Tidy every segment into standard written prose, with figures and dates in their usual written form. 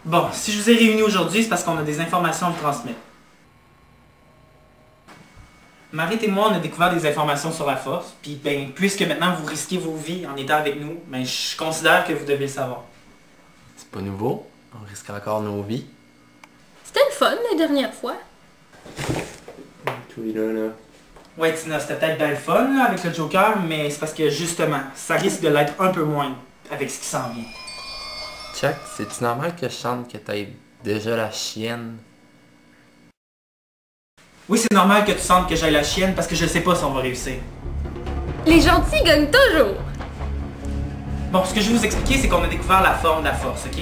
Bon, si je vous ai réunis aujourd'hui, c'est parce qu'on a des informations à vous transmettre. Marit et moi, on a découvert des informations sur la force, puis ben, puisque maintenant vous risquez vos vies en étant avec nous, ben, je considère que vous devez le savoir. C'est pas nouveau, on risque encore nos vies. C'était le fun la dernière fois. Tout est là. Ouais, Tina, c'était peut-être bien le fun là, avec le Joker, mais c'est parce que justement, ça risque de l'être un peu moins avec ce qui s'en vient. Chuck, c'est-tu normal que je chante que t'aies déjà la chienne? Oui, c'est normal que tu sentes que j'aille la chienne parce que je sais pas si on va réussir. Les gentils gagnent toujours. Bon, ce que je vais vous expliquer, c'est qu'on a découvert la forme de la force, ok?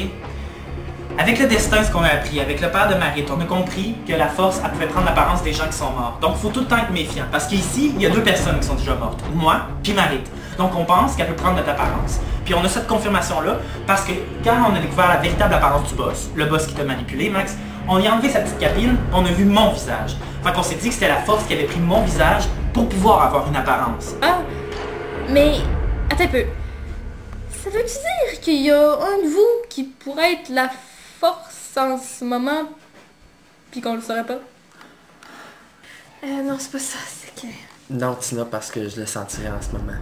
Avec le destin, ce qu'on a appris, avec le père de Marit, on a compris que la force, elle pouvait prendre l'apparence des gens qui sont morts. Donc, il faut tout le temps être méfiant, parce qu'ici, il y a deux personnes qui sont déjà mortes. Moi, puis Marit. Donc, on pense qu'elle peut prendre notre apparence. Puis, on a cette confirmation-là, parce que quand on a découvert la véritable apparence du boss, le boss qui t'a manipulé, Max, on y a enlevé sa petite cabine, on a vu mon visage. Fait qu'on s'est dit que c'était la force qui avait pris mon visage pour pouvoir avoir une apparence. Ah, mais... Attends un peu. Ça veut-tu dire qu'il y a un de vous qui pourrait être la force en ce moment, puis qu'on le saurait pas? Non, c'est pas ça, c'est que... Non, Tina, parce que je le sentirais en ce moment.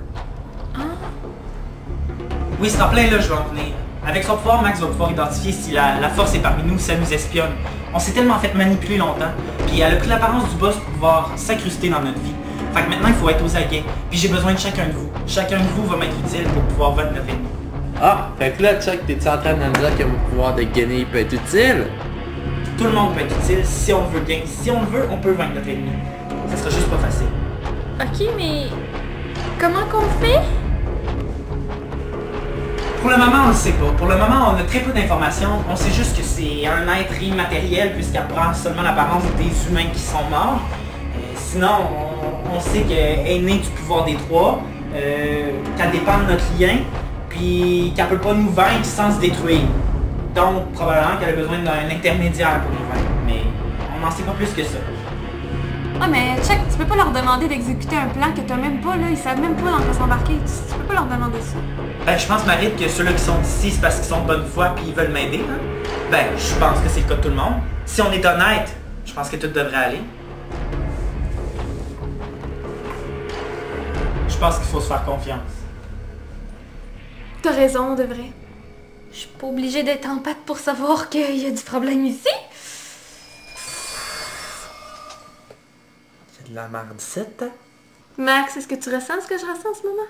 Oui, c'est en plein là, je vais en venir. Avec son pouvoir, Max va pouvoir identifier si la force est parmi nous, si elle nous espionne. On s'est tellement fait manipuler longtemps, puis elle a pris l'apparence du boss pour pouvoir s'incruster dans notre vie. Fait que maintenant, il faut être aux aguets, puis j'ai besoin de chacun de vous. Chacun de vous va m'être utile pour pouvoir vaincre notre ennemi. Ah, fait que là, Chuck, t'es-tu en train de me dire que mon pouvoir de gagner peut être utile? Tout le monde peut être utile si on le veut bien. Si on le veut, on peut vaincre notre ennemi. Ça sera juste pas facile. Ok, mais... Comment qu'on fait? Pour le moment, on le sait pas. Pour le moment, on a très peu d'informations. On sait juste que c'est un être immatériel puisqu'elle prend seulement l'apparence des humains qui sont morts. Sinon, on sait qu'elle est née du pouvoir des trois, qu'elle dépend de notre lien, puis qu'elle peut pas nous vaincre sans se détruire. Donc, probablement qu'elle a besoin d'un intermédiaire pour nous vaincre. Mais on n'en sait pas plus que ça. Ah mais Chuck, tu peux pas leur demander d'exécuter un plan que t'as même pas là, ils savent même pas dans quoi s'embarquer. Tu peux pas leur demander ça. Ben, je pense, Marit, que ceux-là qui sont ici, c'est parce qu'ils sont de bonne foi puis ils veulent m'aider. Hein? Ben, je pense que c'est le cas de tout le monde. Si on est honnête, je pense que tout devrait aller. Je pense qu'il faut se faire confiance. T'as raison, on devrait. Je suis pas obligée d'être en pâte pour savoir qu'il y a du problème ici. C'est de la merde ici, hein? Max, est-ce que tu ressens ce que je ressens en ce moment?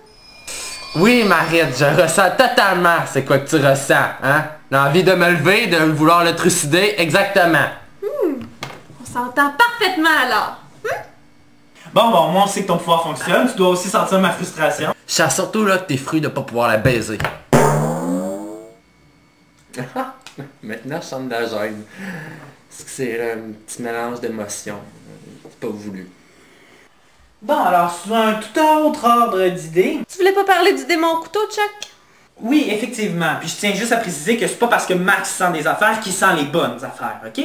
Oui, Marit, je ressens totalement c'est quoi que tu ressens, hein? L'envie de me lever, de vouloir le trucider, exactement. On s'entend parfaitement alors. Bon, moi on sait que ton pouvoir fonctionne, tu dois aussi sentir ma frustration. Je sens surtout là que t'es fruit de pas pouvoir la baiser. Maintenant, je sens de la gêne. C'est un petit mélange d'émotions. C'est pas voulu. Bon, alors, sous un tout autre ordre d'idées. Tu voulais pas parler du démon au couteau, Chuck? Oui, effectivement. Puis je tiens juste à préciser que c'est pas parce que Max sent des affaires qu'il sent les bonnes affaires, ok?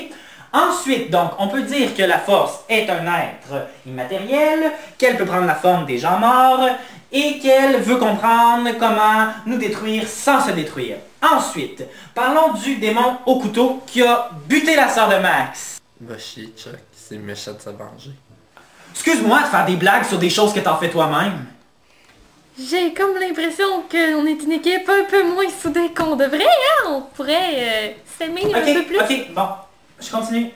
Ensuite, donc, on peut dire que la force est un être immatériel, qu'elle peut prendre la forme des gens morts, et qu'elle veut comprendre comment nous détruire sans se détruire. Ensuite, parlons du démon au couteau qui a buté la sœur de Max. Va chier, Chuck. C'est méchant de se venger. Excuse-moi de faire des blagues sur des choses que t'en fais toi-même. J'ai comme l'impression qu'on est une équipe un peu moins soudée qu'on devrait, hein? On pourrait s'aimer un peu plus. Ok, bon, je continue.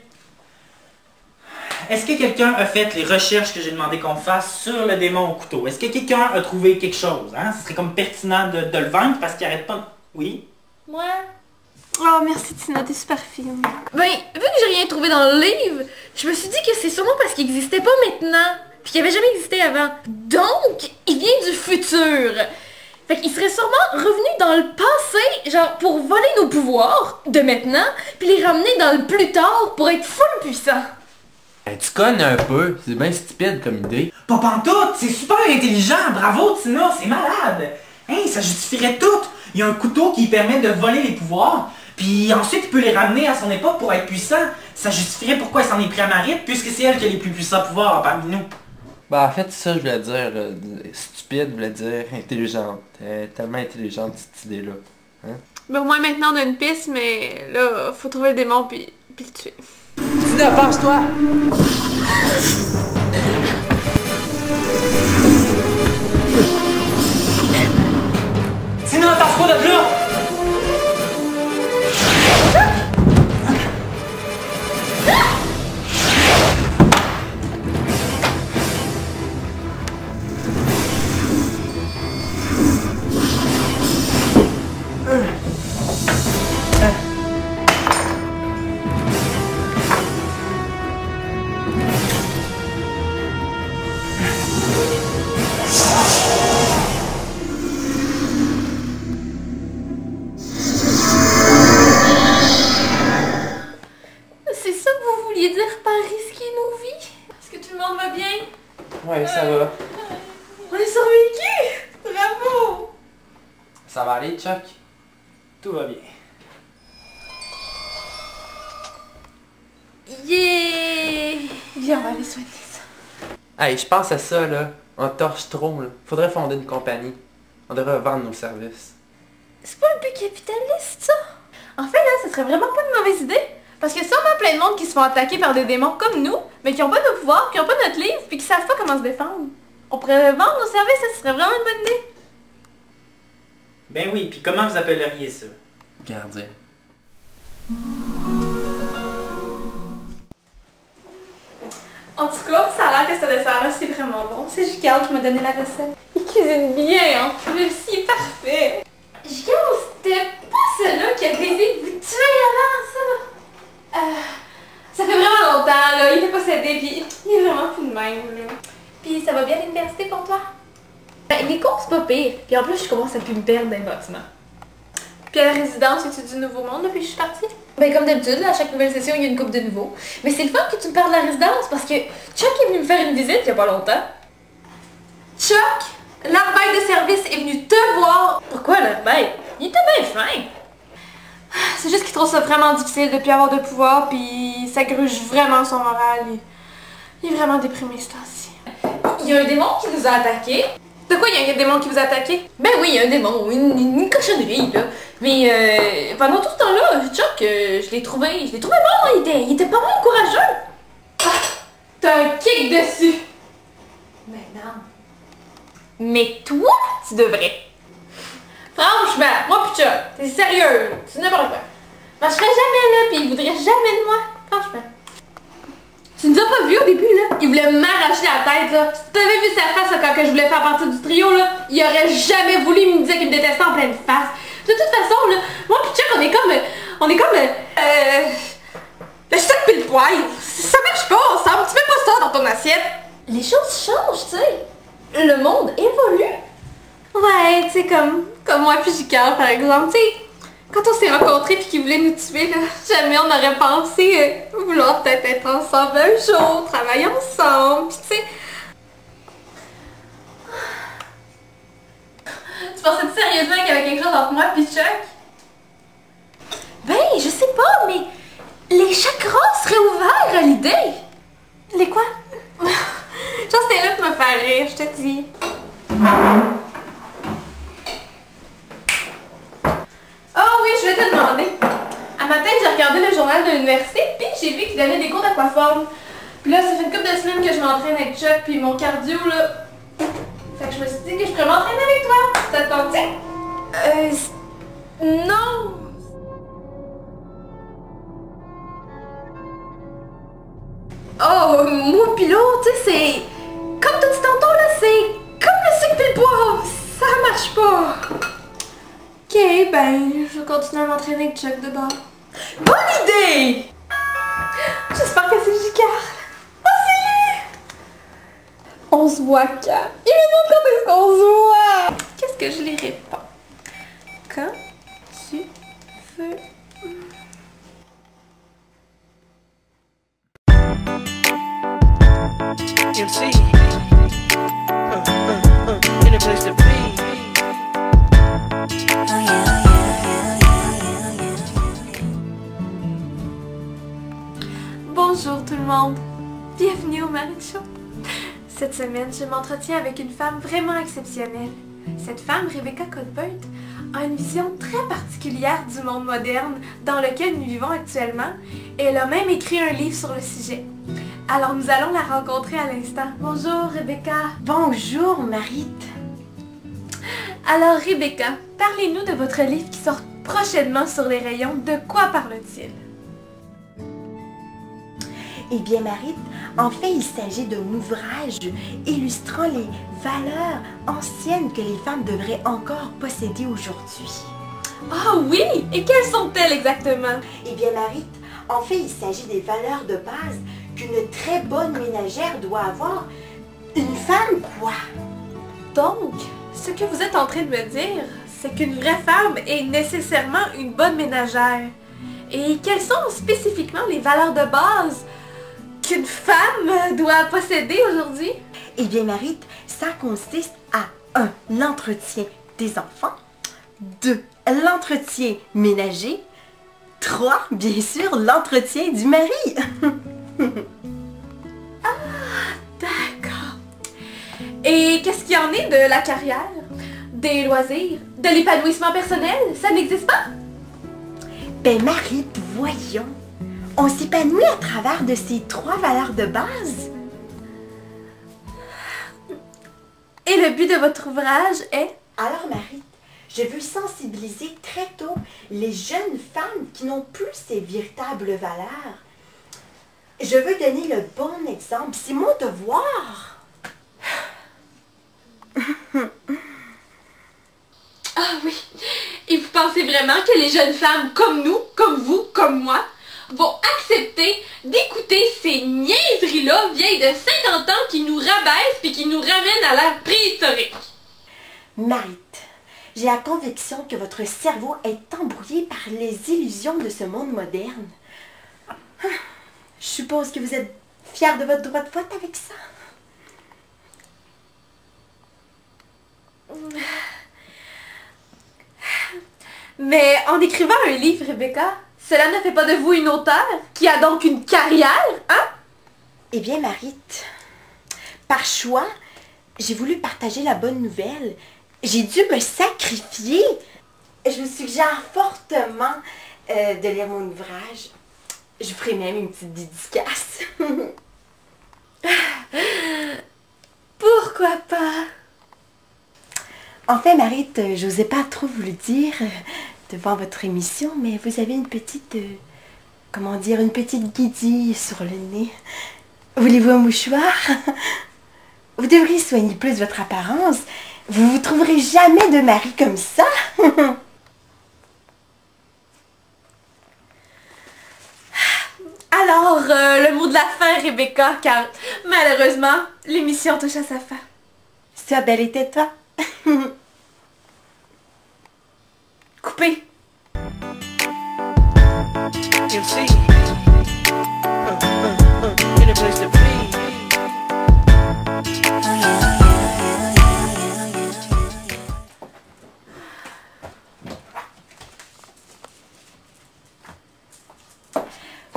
Est-ce que quelqu'un a fait les recherches que j'ai demandé qu'on fasse sur le démon au couteau? Est-ce que quelqu'un a trouvé quelque chose? Hein? Ce serait comme pertinent de le vaincre parce qu'il arrête pas de... Oui? Moi? Oh merci Tina, t'es super fine. Ben, vu que j'ai rien trouvé dans le livre, je me suis dit que c'est sûrement parce qu'il existait pas maintenant. Puis qu'il avait jamais existé avant. Donc, il vient du futur. Fait qu'il serait sûrement revenu dans le passé, genre pour voler nos pouvoirs de maintenant, puis les ramener dans le plus tard pour être full puissant. Hey, tu cognes un peu. C'est bien stupide comme idée. Pas pantoute, c'est super intelligent, bravo Tina, c'est malade. Hein, ça justifierait tout. Il y a un couteau qui permet de voler les pouvoirs, puis ensuite il peut les ramener à son époque pour être puissant. Ça justifierait pourquoi il s'en est pris à Marit, puisque c'est elle qui a les plus puissants pouvoirs parmi nous. Bah en fait, ça je voulais dire, stupide voulait dire intelligente. Tellement intelligente cette idée-là. Hein? Mais au moins maintenant on a une piste, mais là, faut trouver le démon puis le tuer. Tina, penche-toi! Tina, passe-moi de là! C'est ça que vous vouliez dire par risquer nos vies? Est-ce que tout le monde va bien? Ouais, ça va. On est survécu! Bravo! Ça va aller, Chuck? Tout va bien. Yeah! Viens, on va aller soigner ça. Hey, je pense à ça, là. On torche trop, là. Faudrait fonder une compagnie. On devrait vendre nos services. C'est pas un peu capitaliste, ça? En fait, là, ce serait vraiment pas une mauvaise idée. Parce que si on a plein de monde qui se font attaquer par des démons comme nous, mais qui ont pas de pouvoir, qui ont pas notre livre, puis qui savent pas comment se défendre, on pourrait vendre nos services, ça serait vraiment une bonne idée. Ben oui, puis comment vous appelleriez ça? Gardien. En tout cas, ça a l'air que ce dessert-là, c'est vraiment bon. C'est J.Carl qui m'a donné la recette. Il cuisine bien, en plus, c'est parfait. J.Carl, c'était pas celui-là qui a décidé de vous tuer avant, ça? Ça fait vraiment longtemps, là. Il est possédé, puis il est vraiment fou de même, là. Puis ça va bien à l'université pour toi? Ben, les cours, c'est pas pire. Puis en plus, je commence à plus me perdre dans les bâtiments. Puis à la résidence, es-tu du Nouveau Monde depuis que je suis partie? Ben comme d'habitude, là, à chaque nouvelle session, il y a une coupe de nouveau. Mais c'est le fun que tu me parles de la résidence parce que Chuck est venu me faire une visite il y a pas longtemps. Chuck, l'arbitre de service est venu te voir. Pourquoi l'arbitre? Il était bien fin. C'est juste qu'il trouve ça vraiment difficile de plus avoir de pouvoir, puis ça gruge vraiment son moral. Il est vraiment déprimé ce temps-ci. Il y a un démon qui nous a attaqués. De quoi, il y a un démon qui vous a attaqué? Ben oui, il y a un démon, une cochonnerie, là. Mais pendant tout ce temps-là, Chuck, je l'ai trouvé bon, il était pas mal courageux. T'as un kick dessus. Mais non. Mais toi, tu devrais. Franchement, moi pis Chuck, t'es sérieux, c'est n'importe quoi. Je marcherais jamais là, pis il voudrait jamais de moi, franchement. Tu nous as pas vu au début, là? Il voulait m'arracher la tête, là. Si t'avais vu sa face, là, quand que je voulais faire partie du trio, là, il aurait jamais voulu, il me disait qu'il me détestait en pleine face. De toute façon, là, moi pis Chuck, on est comme le sac pis le poil. Ça marche pas ensemble, tu mets pas ça dans ton assiette. Les choses changent, tu sais. Le monde évolue. Ouais, tu sais, comme moi puis J.Carl, par exemple, tu sais, quand on s'est rencontrés puis qu'il voulait nous tuer, là, jamais on aurait pensé vouloir peut-être être ensemble un jour, travailler ensemble, pis tu sais... Tu pensais sérieusement qu'il y avait quelque chose entre moi et Chuck? Ben, je sais pas, mais les chakras seraient ouverts à l'idée. Les quoi? Genre, c'était là pour me faire rire, je te dis. Oh oui, je vais te demander. Un matin, j'ai regardé le journal de l'université, puis j'ai vu qu'ils donnaient des cours d'aquaforme. Puis là, ça fait une couple de semaines que je m'entraîne avec Chuck, puis mon cardio, là... Fait que je me suis dit que je pourrais m'entraîner avec toi. Ça te tente? Non. Oh, moi pis l'autre, tu sais, c'est... Comme t'as dit tantôt, là, c'est comme le sucre pis le poivre. Ça marche pas. Ok, ben, je vais continuer à m'entraîner avec Chuck de bord. Bonne idée! J'espère que c'est J.Carl. Oh, c'est lui! On se voit quand? Il me demande quand est-ce qu'on se voit! Qu'est-ce que je lui réponds? Quand tu veux... MC. In a place to be. Bonjour tout le monde! Bienvenue au Marie Show! Cette semaine, je m'entretiens avec une femme vraiment exceptionnelle. Cette femme, Rebecca Cuthbert, a une vision très particulière du monde moderne dans lequel nous vivons actuellement et elle a même écrit un livre sur le sujet. Alors nous allons la rencontrer à l'instant. Bonjour Rebecca. Bonjour Marit. Alors Rebecca, parlez-nous de votre livre qui sort prochainement sur les rayons. De quoi parle-t-il? Eh bien Marit, en fait il s'agit d'un ouvrage illustrant les valeurs anciennes que les femmes devraient encore posséder aujourd'hui. Ah oui! Et quelles sont-elles exactement? Eh bien Marit, en fait il s'agit des valeurs de base qu'une très bonne ménagère doit avoir. Une femme quoi? Donc, ce que vous êtes en train de me dire, c'est qu'une vraie femme est nécessairement une bonne ménagère. Et quelles sont spécifiquement les valeurs de base qu'une femme doit posséder aujourd'hui? Eh bien Marit, ça consiste à 1. L'entretien des enfants, 2. L'entretien ménager, 3. Bien sûr, l'entretien du mari. D'accord. Et qu'est-ce qu'il y en est de la carrière, des loisirs, de l'épanouissement personnel? Ça n'existe pas? Ben Marit, voyons. On s'épanouit à travers de ces 3 valeurs de base. Et le but de votre ouvrage est? Alors Marit, je veux sensibiliser très tôt les jeunes femmes qui n'ont plus ces véritables valeurs. Je veux donner le bon exemple, c'est mon devoir. Ah oui. Et vous pensez vraiment que les jeunes femmes comme nous, comme vous, comme moi, vont accepter d'écouter ces niaiseries-là vieilles de 50 ans qui nous rabaissent puis qui nous ramènent à l'ère préhistorique? Marit, j'ai la conviction que votre cerveau est embrouillé par les illusions de ce monde moderne. Je suppose que vous êtes fière de votre droit de vote avec ça. Mais en écrivant un livre, Rebecca, cela ne fait pas de vous une auteure qui a donc une carrière, hein? Eh bien, Marit, par choix, j'ai voulu partager la bonne nouvelle. J'ai dû me sacrifier. Je vous suggère fortement de lire mon ouvrage. Je vous ferai même une petite dédicace. Pourquoi pas? En fait, Marit, j'osais pas trop vous le dire devant votre émission, mais vous avez une petite, comment dire, une petite guédille sur le nez. Voulez-vous un mouchoir? Vous devriez soigner plus votre apparence. Vous trouverez jamais de mari comme ça. Alors, le mot de la fin, Rebecca, car malheureusement, l'émission touche à sa fin. Sois belle et tais-toi. Coupé. You'll see. In a place to be.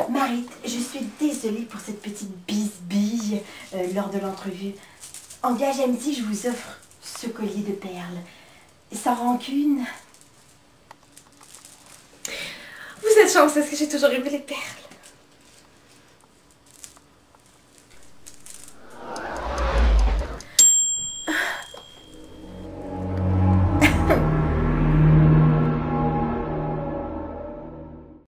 Marit, je suis désolée pour cette petite bisbille lors de l'entrevue. En gage amitié, je vous offre ce collier de perles. Sans rancune. Vous êtes chanceuse que j'ai toujours aimé les perles.